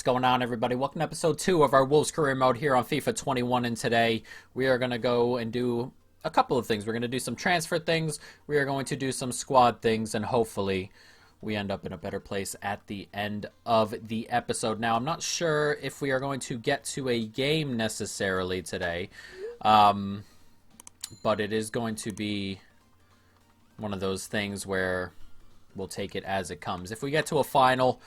What's going on, everybody? Welcome to episode 2 of our Wolves career mode here on FIFA 21, and today we are going to go and do a couple of things. We're going to do some transfer things, we are going to do some squad things, and hopefully we end up in a better place at the end of the episode. Now, I'm not sure if we are going to get to a game necessarily today, but it is going to be one of those things where we'll take it as it comes. If we get to a final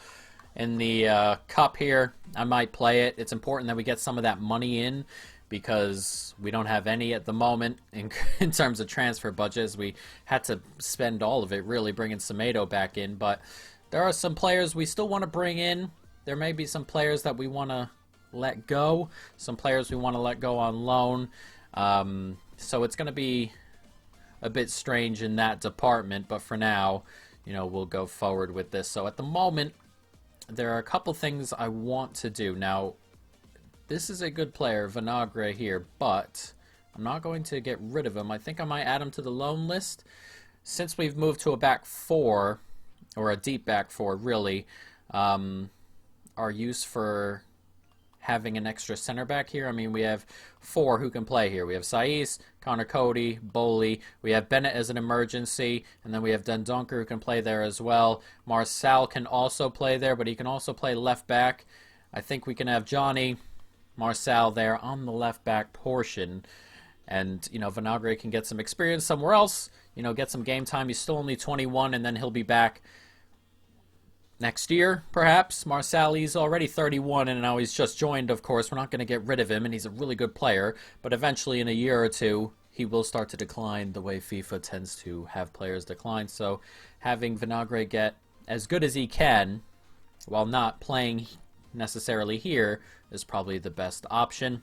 in the cup here, I might play it. It's important that we get some of that money in because we don't have any at the moment in terms of transfer budgets. We had to spend all of it really bringing Semedo back in, but there are some players we still want to bring in. There may be some players that we want to let go, some players we want to let go on loan. So it's going to be a bit strange in that department, but for now, you know, we'll go forward with this. So at the moment, there are a couple things I want to do. Now, this is a good player, Vinagre here, but I'm not going to get rid of him. I think I might add him to the loan list. Since we've moved to a back four, or a deep back four, really, our use for having an extra center back here. I mean, we have 4 who can play here. We have Saiz, Connor Cody, Bowley. We have Bennett as an emergency, and then we have Dendonker who can play there as well. Marçal can also play there, but he can also play left back. I think we can have Johnny, Marçal there on the left back portion, and you know, Vinagre can get some experience somewhere else. You know, get some game time. He's still only 21, and then he'll be back next year, perhaps. Marçal, he's already 31, and now he's just joined, of course. We're not going to get rid of him, and he's a really good player. But eventually, in a year or two, he will start to decline the way FIFA tends to have players decline. So having Vinagre get as good as he can, while not playing necessarily here, is probably the best option.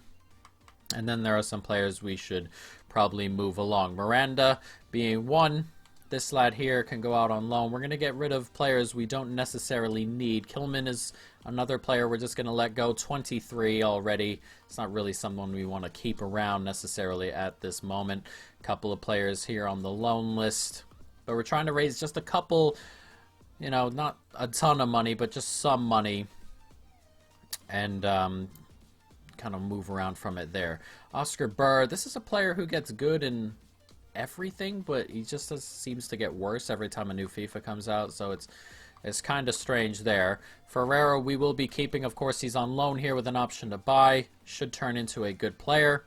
And then there are some players we should probably move along. Miranda being one. This lad here can go out on loan. We're going to get rid of players we don't necessarily need. Kilman is another player we're just going to let go. 23 already. It's not really someone we want to keep around necessarily at this moment. A couple of players here on the loan list. But we're trying to raise just a couple, you know, not a ton of money, but just some money. And kind of move around from it there. Oscar Burr, this is a player who gets good in everything, but he just seems to get worse every time a new FIFA comes out, so it's kind of strange there. Ferreira we will be keeping. Of course, he's on loan here with an option to buy. Should turn into a good player.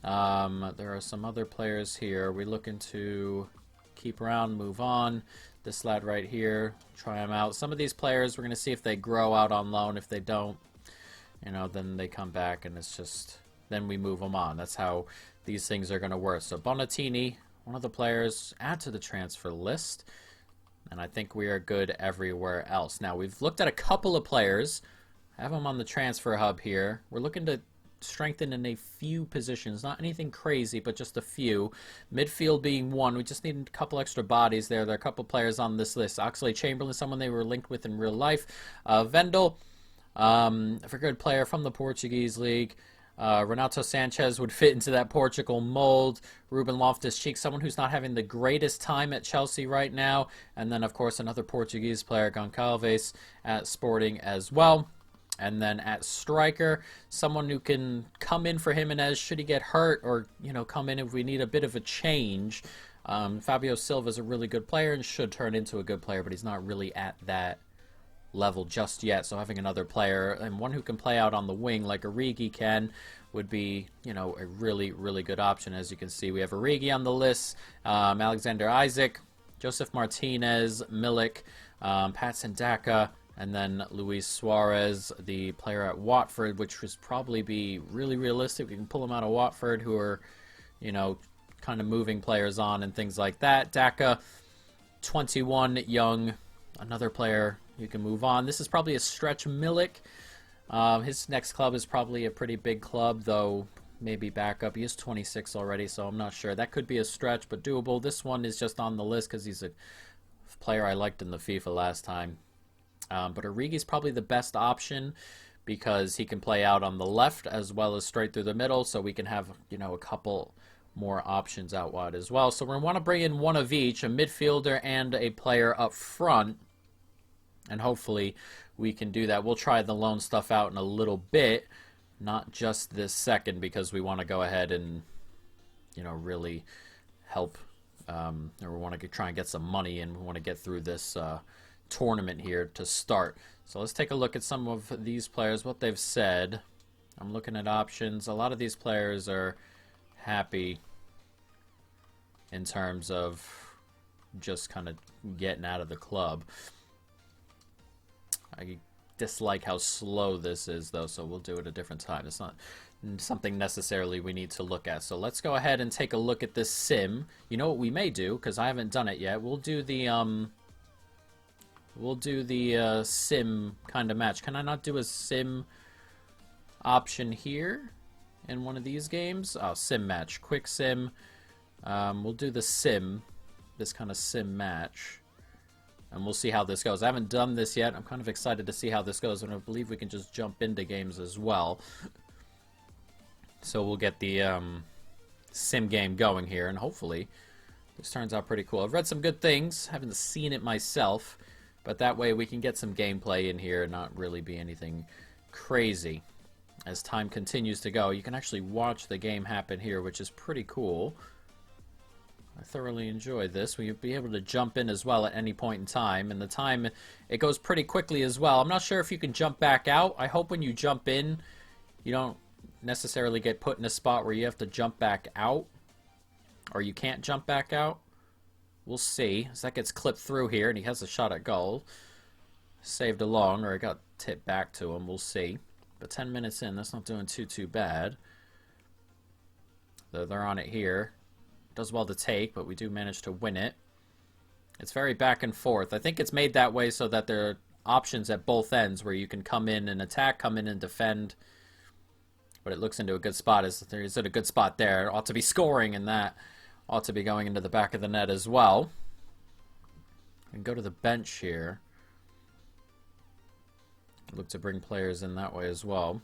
There are some other players here we're looking to keep around, move on. This lad right here, try him out. Some of these players, we're going to see if they grow out on loan. If they don't, you know, then they come back, and it's just, then we move them on. That's how these things are going to work. So Bonatini, one of the players, add to the transfer list. And I think we are good everywhere else. Now, we've looked at a couple of players. Have them on the transfer hub here. We're looking to strengthen in a few positions. Not anything crazy, but just a few. Midfield being one. We just need a couple extra bodies there. There are a couple players on this list. Oxlade-Chamberlain, someone they were linked with in real life. Vendel, a very good player from the Portuguese league. Renato Sanchez would fit into that Portugal mold. Ruben Loftus-Cheek, someone who's not having the greatest time at Chelsea right now. And then, of course, another Portuguese player, Goncalves, at Sporting as well. And then at striker, someone who can come in for Jimenez should he get hurt, or, you know, come in if we need a bit of a change. Fabio Silva is a really good player and should turn into a good player, but he's not really at that level just yet, so having another player and one who can play out on the wing like Origi can would be, you know, a really, really good option. As you can see, we have Origi on the list, Alexander Isaac, Joseph Martinez, Milik, Patson Daka, and then Luis Suarez, the player at Watford, which would probably be really realistic. We can pull him out of Watford, who are, you know, kind of moving players on and things like that. Daka, 21, young, another player you can move on. This is probably a stretch. Milik, his next club is probably a pretty big club, though maybe backup. He is 26 already, so I'm not sure. That could be a stretch, but doable. This one is just on the list because he's a player I liked in the FIFA last time. But Origi's probably the best option because he can play out on the left as well as straight through the middle, so we can have, you know, a couple more options out wide as well. So we're going to want to bring in one of each, a midfielder and a player up front. And hopefully we can do that. We'll try the loan stuff out in a little bit, not just this second, because we want to go ahead and, you know, really help. Or we want to try and get some money, and we want to get through this tournament here to start. So let's take a look at some of these players, what they've said. I'm looking at options. A lot of these players are happy in terms of just kind of getting out of the club. I dislike how slow this is, though, so we'll do it a different time. It's not something necessarily we need to look at. So let's go ahead and take a look at this sim. You know what we may do, because I haven't done it yet. We'll do the sim kind of match. Can I not do a sim option here in one of these games? Oh, sim match, quick sim. We'll do the sim, this kind of sim match, and we'll see how this goes. I haven't done this yet. I'm kind of excited to see how this goes, and I believe we can just jump into games as well. So we'll get the sim game going here, and hopefully this turns out pretty cool. I've read some good things, haven't seen it myself, but that way we can get some gameplay in here and not really be anything crazy. As time continues to go, you can actually watch the game happen here, which is pretty cool. I thoroughly enjoy this. We'll be able to jump in as well at any point in time, and the time, it goes pretty quickly as well. I'm not sure if you can jump back out. I hope when you jump in, you don't necessarily get put in a spot where you have to jump back out, or you can't jump back out. We'll see, as that gets clipped through here, and he has a shot at goal. Saved along, or it got tipped back to him. We'll see. But 10 minutes in, that's not doing too bad. Though they're on it here. Does well to take, but we do manage to win it. It's very back and forth. I think it's made that way so that there are options at both ends where you can come in and attack, come in and defend. But it looks into a good spot. Is at a good spot there. It ought to be scoring, and that ought to be going into the back of the net as well. And go to the bench here. Look to bring players in that way as well.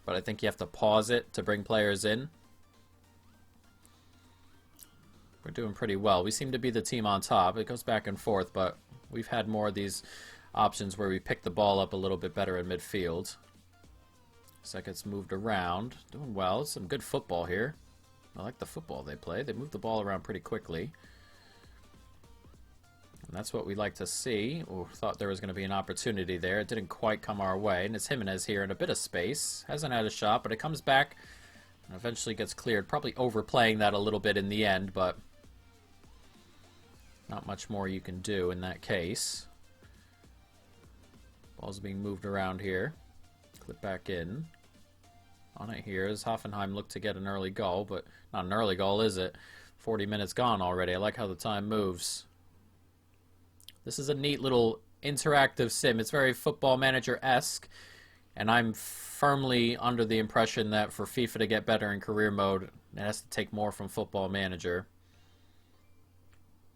But I think you have to pause it to bring players in. We're doing pretty well. We seem to be the team on top. It goes back and forth, but we've had more of these options where we pick the ball up a little bit better in midfield. So that gets moved around. Doing well. Some good football here. I like the football they play. They move the ball around pretty quickly. And that's what we like to see. Oh, thought there was going to be an opportunity there. It didn't quite come our way. And it's Jimenez here in a bit of space. Hasn't had a shot, but it comes back and eventually gets cleared. Probably overplaying that a little bit in the end, but not much more you can do in that case. Ball's being moved around here. Clip back in. On it here as Hoffenheim looked to get an early goal, but not an early goal, is it? 40 minutes gone already. I like how the time moves. This is a neat little interactive sim. It's very Football Manager-esque, and I'm firmly under the impression that for FIFA to get better in career mode, it has to take more from Football Manager.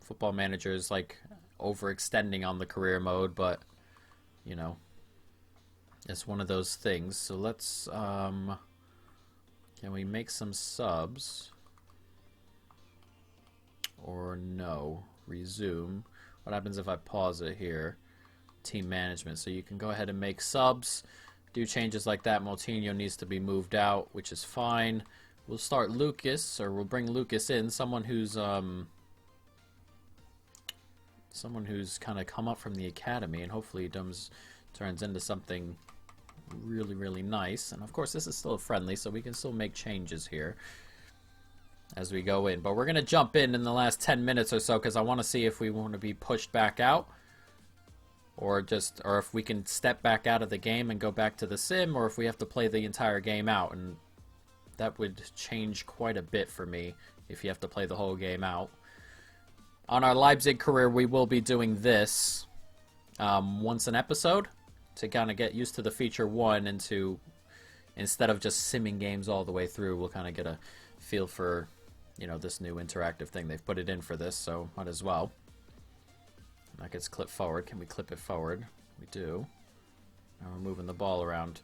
Football Manager is like overextending on the career mode, but, you know, it's one of those things. So let's, can we make some subs? Or no? Resume. What happens if I pause it here? Team management. So you can go ahead and make subs. Do changes like that. Moutinho needs to be moved out, which is fine. We'll start Lucas, or we'll bring Lucas in. Someone who's kind of come up from the academy, and hopefully turns into something really, really nice. And of course, this is still a friendly, so we can still make changes here as we go in. But we're going to jump in the last 10 minutes or so, because I want to see if we want to be pushed back out, or if we can step back out of the game and go back to the sim, or if we have to play the entire game out. And that would change quite a bit for me if you have to play the whole game out. On our Leipzig career, we will be doing this once an episode to kind of get used to the feature 1, and to, instead of just simming games all the way through, we'll kind of get a feel for, you know, this new interactive thing. They've put it in for this, so might as well. That gets clipped forward. Can we clip it forward? We do. Now we're moving the ball around.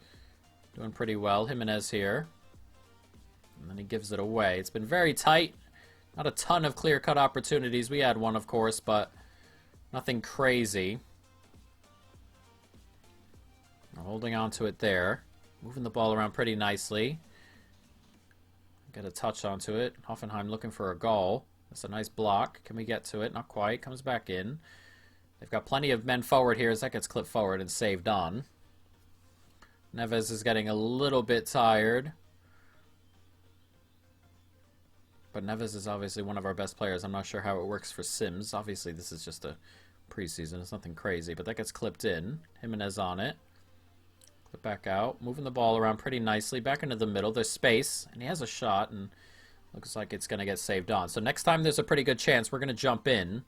Doing pretty well. Jimenez here. And then he gives it away. It's been very tight. Not a ton of clear-cut opportunities. We had one, of course, but nothing crazy. We're holding on to it there. Moving the ball around pretty nicely. Get a touch onto it. Hoffenheim looking for a goal. That's a nice block. Can we get to it? Not quite. Comes back in. They've got plenty of men forward here as that gets clipped forward and saved on. Neves is getting a little bit tired. But Neves is obviously one of our best players. I'm not sure how it works for Sims. Obviously, this is just a preseason. It's nothing crazy. But that gets clipped in. Jimenez on it. Clip back out. Moving the ball around pretty nicely. Back into the middle. There's space. And he has a shot. And looks like it's going to get saved on. So next time there's a pretty good chance we're going to jump in.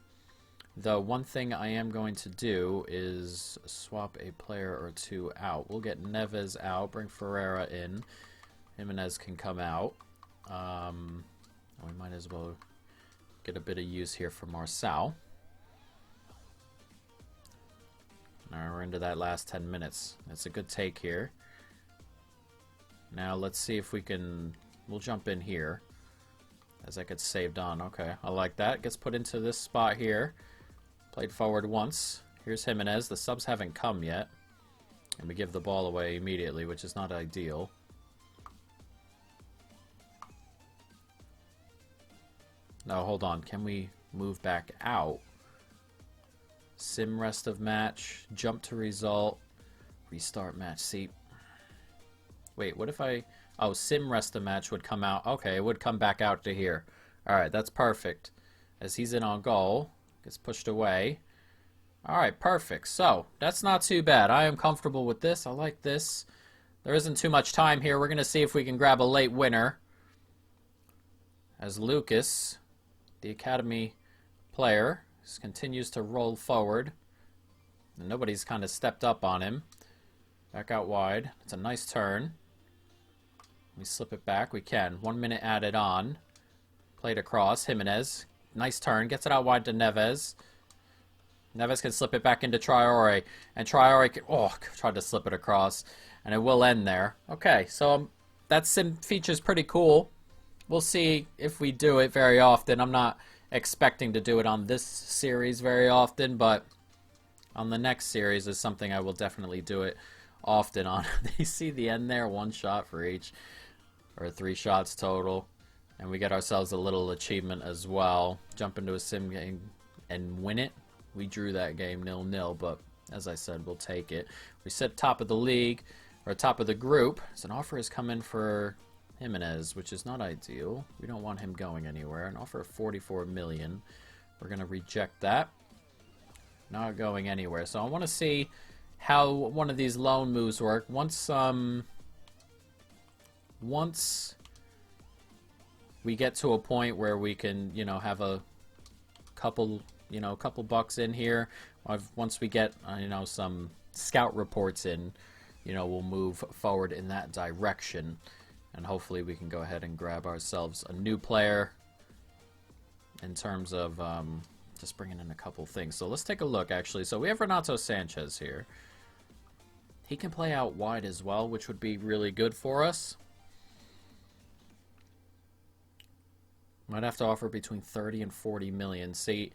The one thing I am going to do is swap a player or two out. We'll get Neves out. Bring Ferreira in. Jimenez can come out. We might as well get a bit of use here for Marçal. Now we're into that last 10 minutes. That's a good take here. Now let's see if we can... We'll jump in here as that gets saved on. Okay, I like that. Gets put into this spot here. Played forward once. Here's Jimenez. The subs haven't come yet. And we give the ball away immediately, which is not ideal. No, hold on. Can we move back out? Sim rest of match. Jump to result. Restart match. See. Wait, what if I... Oh, sim rest of match would come out. Okay, it would come back out to here. Alright, that's perfect. As he's in on goal. Gets pushed away. Alright, perfect. So, that's not too bad. I am comfortable with this. I like this. There isn't too much time here. We're going to see if we can grab a late winner. As Lucas... The academy player continues to roll forward. And nobody's kind of stepped up on him. Back out wide. It's a nice turn. We slip it back. We can. 1 minute added on. Played across. Jimenez. Nice turn. Gets it out wide to Neves. Neves can slip it back into Traore. And Traore can... Oh, tried to slip it across. And it will end there. Okay, so that sim feature's pretty cool. We'll see if we do it very often. I'm not expecting to do it on this series very often, but on the next series is something I will definitely do it often on. You see the end there? 1 shot for each, or 3 shots total. And we get ourselves a little achievement as well. Jump into a sim game and win it. We drew that game 0-0, but as I said, we'll take it. We sit top of the league, or top of the group. So an offer has come in for... Jimenez, which is not ideal. We don't want him going anywhere. An offer of 44 million. We're going to reject that. Not going anywhere. So I want to see how one of these loan moves work. Once we get to a point where we can, you know, have a couple bucks in here. Once we get, you know, some scout reports in, you know, we'll move forward in that direction. And hopefully we can go ahead and grab ourselves a new player in terms of just bringing in a couple things. So let's take a look, actually. So we have Renato Sanchez here. He can play out wide as well, which would be really good for us. Might have to offer between 30 and 40 million. See,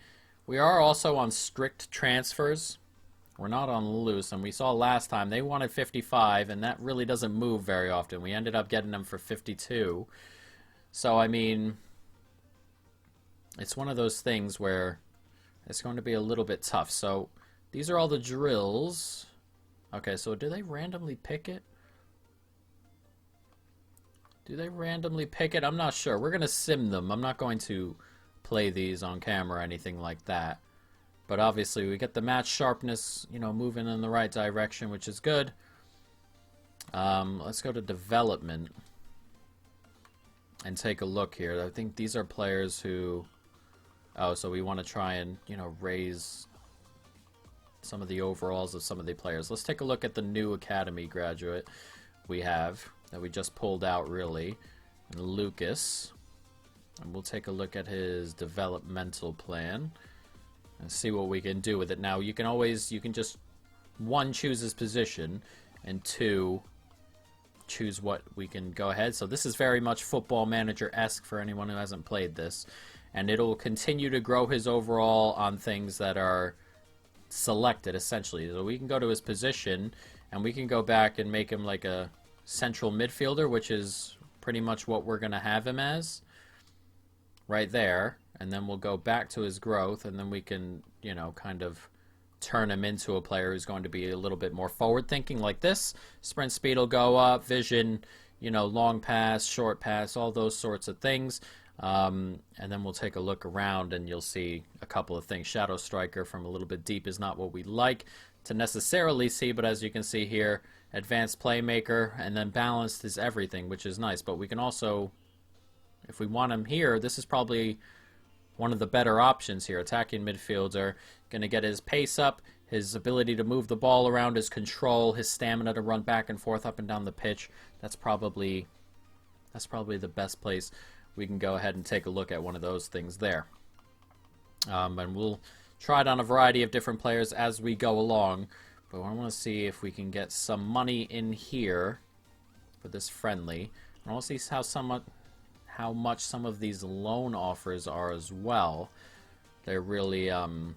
we are also on strict transfers. We're not on loose, and we saw last time they wanted 55, and that really doesn't move very often. We ended up getting them for 52. So, I mean, it's one of those things where it's going to be a little bit tough. So, these are all the drills. Okay, so do they randomly pick it? Do they randomly pick it? I'm not sure. We're going to sim them. I'm not going to play these on camera or anything like that. But obviously we get the match sharpness, you know, moving in the right direction, which is good. Let's go to development and take a look here. I think these are players who... Oh, so we want to try and, you know, raise some of the overalls of some of the players. Let's take a look at the new academy graduate we have that we just pulled out, really. Lucas. And we'll take a look at his developmental plan and see what we can do with it. Now, you can just, 1, choose his position, and 2, choose what we can go ahead. So this is very much Football Manager-esque for anyone who hasn't played this. and it'll continue to grow his overall on things that are selected, essentially. So we can go to his position, and we can go back and make him like a central midfielder, which is pretty much what we're going to have him as right there. And then we'll go back to his growth, and then we can, you know, kind of turn him into a player who's going to be a little bit more forward thinking like this. Sprint speed will go up, vision, you know, long pass, short pass, all those sorts of things. And then we'll take a look around, and you'll see a couple of things. Shadow Striker from a little bit deep is not what we like to necessarily see, but as you can see here, advanced playmaker, and then balanced is everything, which is nice. But we can also, if we want him here, this is probably one of the better options here. Attacking midfielder, going to get his pace up, his ability to move the ball around, his control, his stamina to run back and forth up and down the pitch. That's probably the best place we can go ahead and take a look at one of those things there. And we'll try it on a variety of different players as we go along. But I want to see if we can get some money in here for this friendly. I want to see how much some of these loan offers are as well. They're really going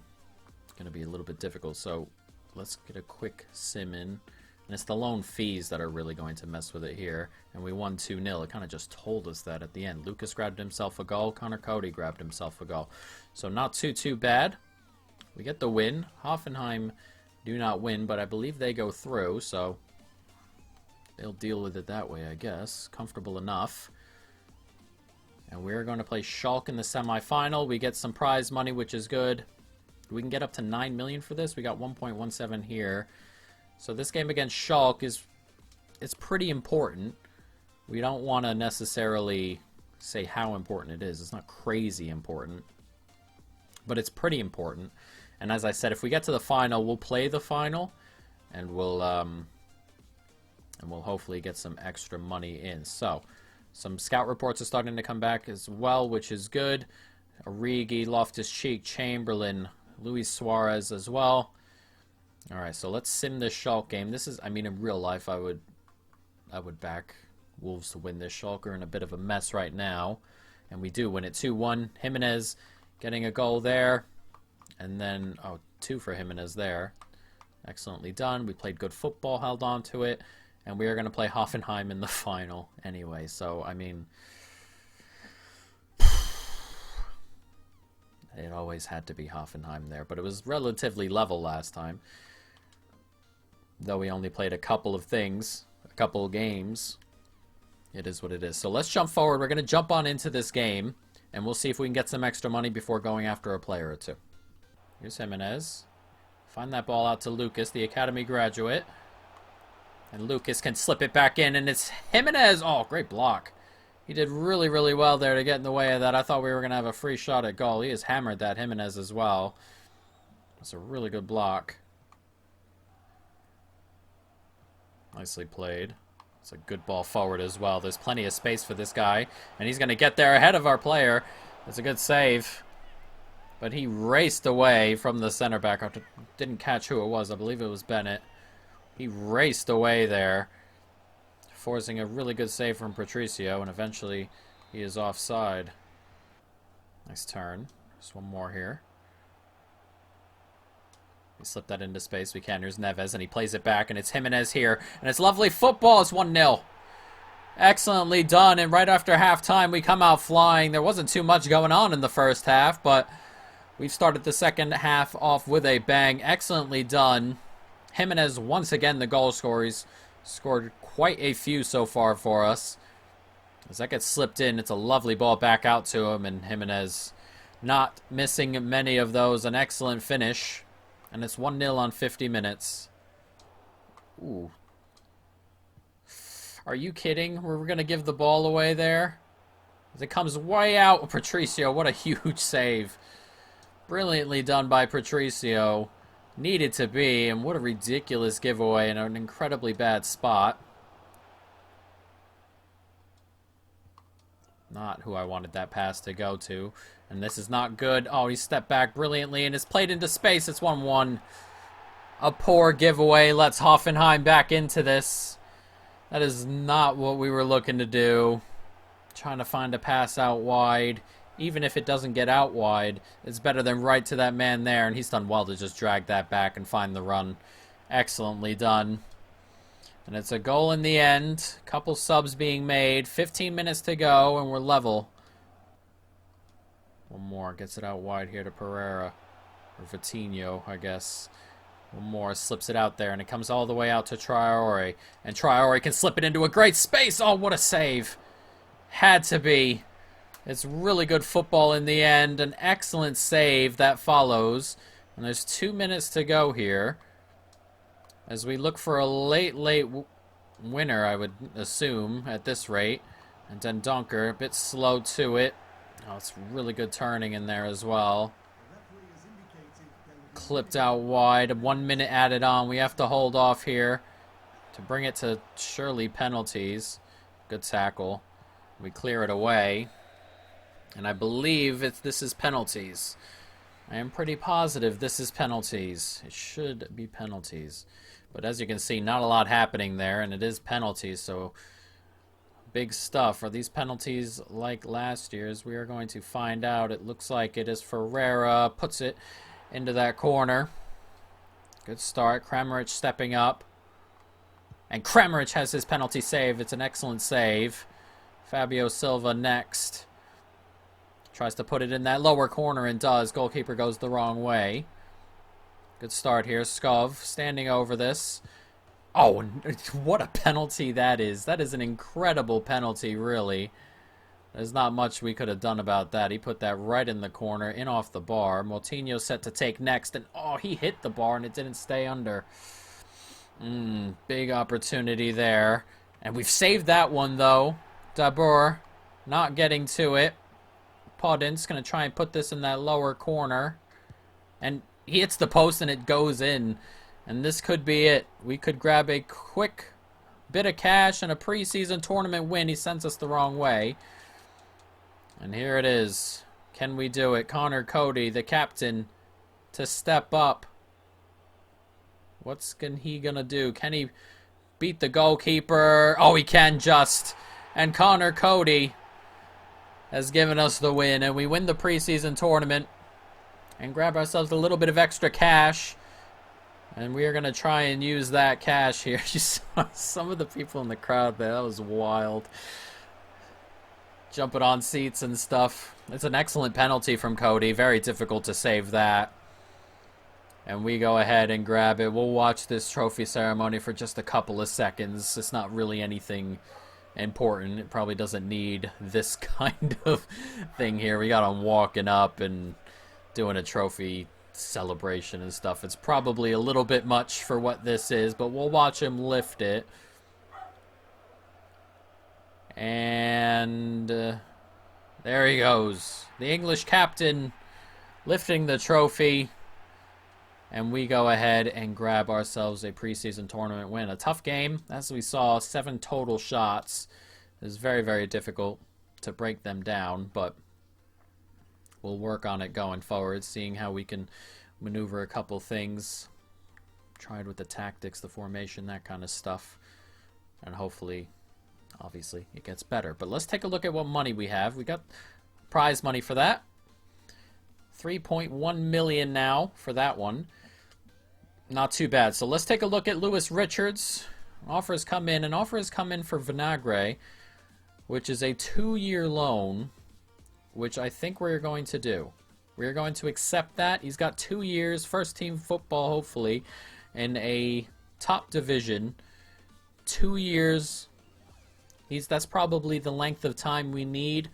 to be a little bit difficult. So let's get a quick sim in. And it's the loan fees that are really going to mess with it here. And we won 2-0. It kind of just told us that at the end. Lucas grabbed himself a goal. Connor Cody grabbed himself a goal. So not too bad. We get the win. Hoffenheim do not win, but I believe they go through. So they'll deal with it that way, I guess. Comfortable enough. And we're going to play Schalke in the semifinal. We get some prize money, which is good. We can get up to 9 million for this. We got 1.17 here. So this game against Schalke it's pretty important. We don't want to necessarily say how important it is. It's not crazy important, but it's pretty important. And as I said, if we get to the final, we'll play the final, and we'll hopefully get some extra money in. So some scout reports are starting to come back as well, which is good. Origi, Loftus-Cheek, Chamberlain, Luis Suarez as well. All right, so let's sim this Schalke game. This is, I mean, in real life, I would back Wolves to win this. Schalke are in a bit of a mess right now, and we do win it 2-1. Jimenez getting a goal there, and then 2 for Jimenez there. Excellently done. We played good football, held on to it, and we are going to play Hoffenheim in the final anyway. So I mean, it always had to be Hoffenheim there, but it was relatively level last time. Though we only played a couple of things, a couple of games, it is what it is. So let's jump forward. We're going to jump on into this game, and we'll see if we can get some extra money before going after a player or two. Here's Jimenez. Find that ball out to Lucas, the academy graduate. And Lucas can slip it back in, and it's Jimenez. Oh, great block. He did really, really well there to get in the way of that. I thought we were going to have a free shot at goal. He has hammered that, Jimenez, as well. That's a really good block. Nicely played. It's a good ball forward as well. There's plenty of space for this guy, and he's going to get there ahead of our player. That's a good save. But he raced away from the center back. I didn't catch who it was. I believe it was Bennett. He raced away there, forcing a really good save from Patricio, and eventually he is offside. Nice turn. Just one more here. We slip that into space. We can. Here's Neves, and he plays it back, and it's Jimenez here. And it's lovely football. It's 1-0. Excellently done, and right after halftime, we come out flying. There wasn't too much going on in the first half, but we've started the second half off with a bang. Excellently done. Jimenez, once again, the goal scorer. He's scored quite a few so far for us. As that gets slipped in, it's a lovely ball back out to him, and Jimenez not missing many of those. An excellent finish. And it's 1-0 on 50 minutes. Ooh. Are you kidding? We're going to give the ball away there? As it comes way out. Patricio, what a huge save. Brilliantly done by Patricio. Needed to be, and what a ridiculous giveaway in an incredibly bad spot. Not who I wanted that pass to go to. And this is not good. Oh, he stepped back brilliantly and is played into space. It's 1-1. A poor giveaway. Lets Hoffenheim back into this. That is not what we were looking to do. Trying to find a pass out wide. even if it doesn't get out wide, it's better than right to that man there, and he's done well to just drag that back and find the run. Excellently done. And it's a goal in the end. Couple subs being made. 15 minutes to go, and we're level. One more. Gets it out wide here to Pereira. Or Vitinho, I guess. One more. Slips it out there, and it comes all the way out to Traore. And Traore can slip it into a great space. Oh, what a save. Had to be. It's really good football in the end. An excellent save that follows. And there's 2 minutes to go here. As we look for a late winner, I would assume, at this rate. And then Dunker, a bit slow to it. Oh, it's really good turning in there as well. Clipped out wide. 1 minute added on. We have to hold off here to bring it to surely penalties. Good tackle. We clear it away. And I believe this is penalties. I am pretty positive this is penalties. It should be penalties. But as you can see, not a lot happening there, and it is penalties, so big stuff. Are these penalties like last year's? We are going to find out. It looks like it is Ferreira. Puts it into that corner. Good start. Kramaric stepping up. And Kramaric has his penalty save. It's an excellent save. Fabio Silva next. Tries to put it in that lower corner and does. Goalkeeper goes the wrong way. Good start here. Skov standing over this. Oh, what a penalty that is. That is an incredible penalty, really. There's not much we could have done about that. He put that right in the corner, in off the bar. Moutinho set to take next, and oh, he hit the bar and it didn't stay under. Big opportunity there. And we've saved that one, though. Dabur not getting to it. Podence going to try and put this in that lower corner. And he hits the post and it goes in. And this could be it. We could grab a quick bit of cash and a preseason tournament win. He sends us the wrong way. And here it is. Can we do it? Connor Cody, the captain, to step up. What's he going to do? Can he beat the goalkeeper? Oh, he can just. And Connor Cody has given us the win. And we win the preseason tournament and grab ourselves a little bit of extra cash. And we are going to try and use that cash here. You saw some of the people in the crowd there. That was wild. Jumping on seats and stuff. It's an excellent penalty from Cody. Very difficult to save that. And we go ahead and grab it. We'll watch this trophy ceremony for just a couple of seconds. It's not really anything important. It probably doesn't need this kind of thing here. We got him walking up and doing a trophy celebration and stuff. It's probably a little bit much for what this is, but we'll watch him lift it. And there he goes. The English captain lifting the trophy. And we go ahead and grab ourselves a preseason tournament win. A tough game, as we saw, 7 total shots. It was very, very difficult to break them down, but we'll work on it going forward, seeing how we can maneuver a couple things. Tried with the tactics, the formation, that kind of stuff. And hopefully, obviously, it gets better. But let's take a look at what money we have. We got prize money for that. 3.1 million now for that one. Not too bad. So let's take a look at Lewis Richards. Offers come in. An offer has come in for Vinagre, which is a 2-year loan, which I think we're going to do. We're going to accept that. He's got 2 years, first team football, hopefully, in a top division. 2 years. That's probably the length of time we need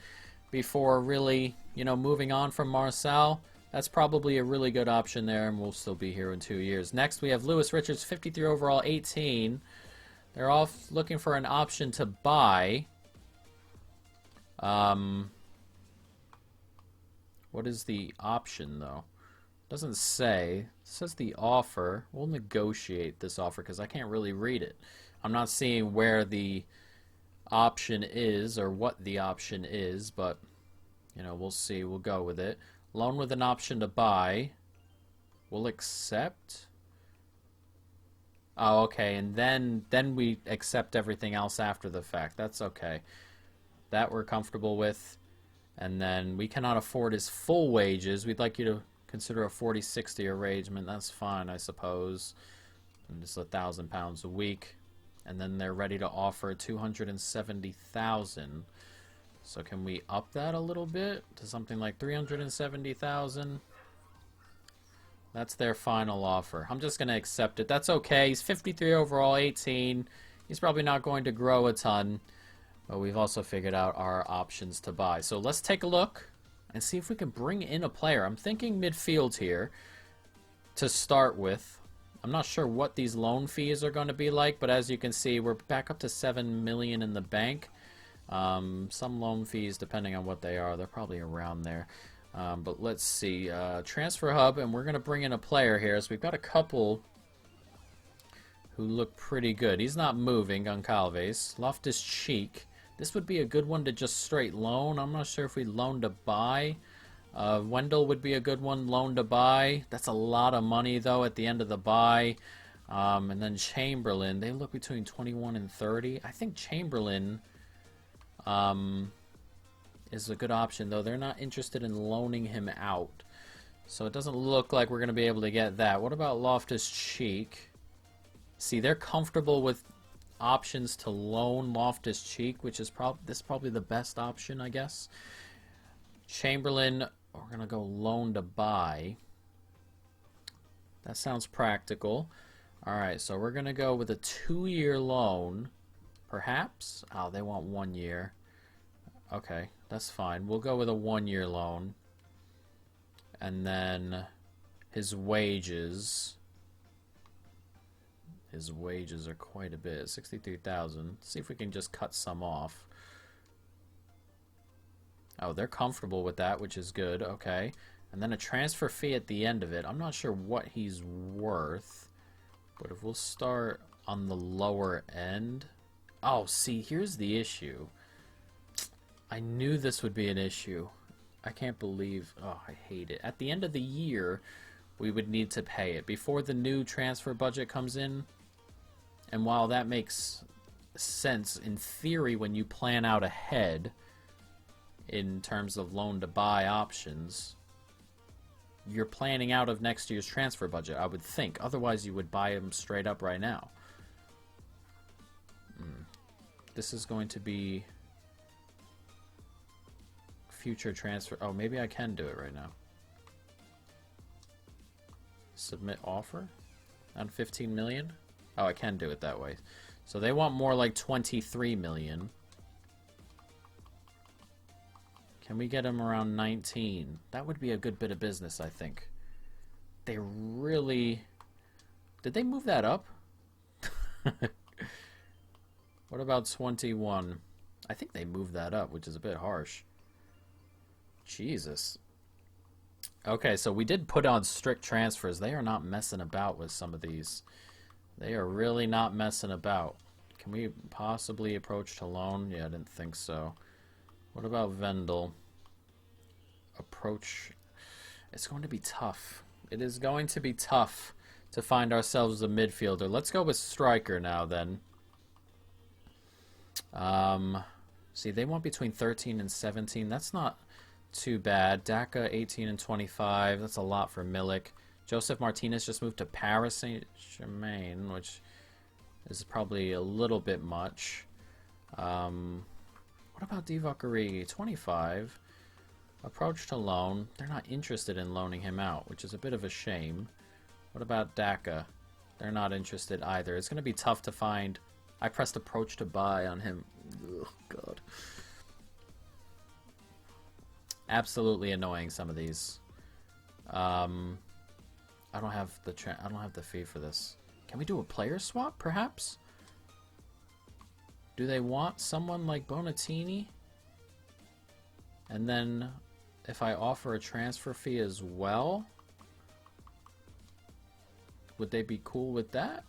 before really, moving on from Marcel. That's probably a really good option there, and we'll still be here in 2 years. Next, we have Lewis Richards, 53 overall, 18. They're all looking for an option to buy. What is the option, though? Doesn't say. It says the offer. We'll negotiate this offer because I can't really read it. I'm not seeing where the option is or what the option is, but we'll see. We'll go with it. Loan with an option to buy. We'll accept. Oh, okay, and then we accept everything else after the fact. That's okay. That we're comfortable with. And then we cannot afford his full wages. We'd like you to consider a 40-60 arrangement. That's fine, I suppose. And just £1,000 a week. And then they're ready to offer 270,000. So can we up that a little bit to something like 370,000? That's their final offer. I'm just going to accept it. That's okay. He's 53 overall, 18. He's probably not going to grow a ton. But we've also figured out our options to buy. So let's take a look and see if we can bring in a player. I'm thinking midfield here to start with. I'm not sure what these loan fees are going to be like, but as you can see, we're back up to $7 million in the bank. Some loan fees, depending on what they are, they're probably around there. But let's see. Transfer hub, and we're going to bring in a player here. So we've got a couple who look pretty good. He's not moving, Goncalves. Loftus-Cheek. This would be a good one to just straight loan. I'm not sure if we loan to buy. Wendell would be a good one, loan to buy. That's a lot of money, though, at the end of the buy. And then Chamberlain. They look between 21 and 30. I think Chamberlain is a good option, though. They're not interested in loaning him out. So it doesn't look like we're going to be able to get that. What about Loftus-Cheek? See, they're comfortable with options to loan Loftus-Cheek, which is probably the best option, I guess. Chamberlain, we're going to go loan to buy. That sounds practical. Alright, so we're going to go with a 2-year loan, perhaps. Oh, they want 1 year. Okay, that's fine. We'll go with a 1-year loan. And then his wages... His wages are quite a bit, 63,000. See if we can just cut some off. Oh, they're comfortable with that, which is good. Okay. And then a transfer fee at the end of it. I'm not sure what he's worth. But if we'll start on the lower end... Oh, see, here's the issue. I knew this would be an issue. I can't believe... Oh, I hate it. At the end of the year, we would need to pay it. Before the new transfer budget comes in... And while that makes sense in theory when you plan out ahead in terms of loan-to-buy options, you're planning out of next year's transfer budget, I would think. Otherwise, you would buy them straight up right now. This is going to be future transfer. Oh, maybe I can do it right now. Submit offer on 15 million. Oh, I can do it that way. So they want more like 23 million. Can we get them around 19? That would be a good bit of business, I think. They really... Did they move that up? What about 21? I think they moved that up, which is a bit harsh. Jesus. Okay, so we did put on strict transfers. They are not messing about with some of these. They are really not messing about. Can we possibly approach to loan? Yeah, I didn't think so. What about Vendel? Approach. It's going to be tough. It is going to be tough to find ourselves a midfielder. Let's go with striker now, then. See, they want between 13 and 17. That's not too bad. Daka, 18 and 25. That's a lot for Milik. Joseph Martinez just moved to Paris Saint-Germain, which is probably a little bit much. What about Divock Origi? 25. Approach to loan. They're not interested in loaning him out, which is a bit of a shame. What about Daka? They're not interested either. It's going to be tough to find. I pressed approach to buy on him. Ugh, God. Absolutely annoying, some of these. I don't have the fee for this. Can we do a player swap, perhaps? Do they want someone like Bonatini? And then if I offer a transfer fee as well, would they be cool with that?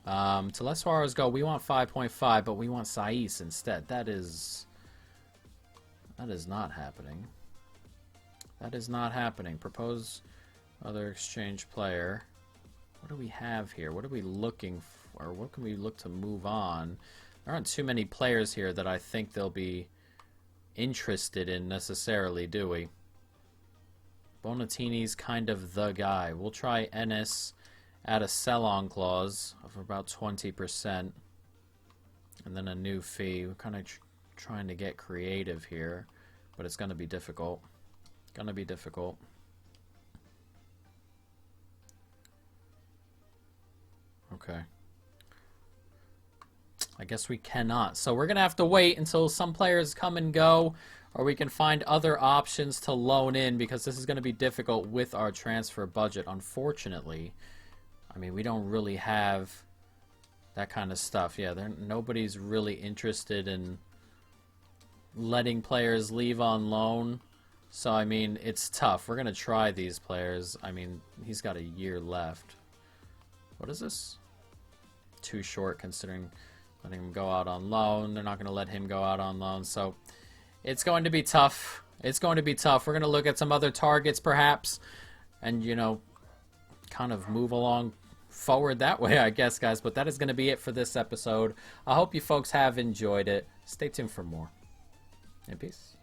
To let Suarez go, we want 5.5, but we want Saiz instead. That is not happening. That is not happening. Propose other exchange player. What do we have here? What are we looking for? What can we look to move on? There aren't too many players here that I think they'll be interested in necessarily, do we? Bonatini's kind of the guy. We'll try Ennis at a sell-on clause of about 20%. And then a new fee. We're kind of trying to get creative here. But it's going to be difficult. Going to be difficult. Okay. I guess we cannot. So we're going to have to wait until some players come and go, or we can find other options to loan in, because this is going to be difficult with our transfer budget, unfortunately. I mean, we don't really have that kind of stuff. Yeah, nobody's really interested in letting players leave on loan. So, I mean, it's tough. We're going to try these players. I mean, he's got a year left. What is this? Too short considering letting him go out on loan. They're not going to let him go out on loan. So, it's going to be tough. It's going to be tough. We're going to look at some other targets, perhaps, and, you know, kind of move along forward that way, I guess, guys. But that is going to be it for this episode. I hope you folks have enjoyed it. Stay tuned for more. And peace.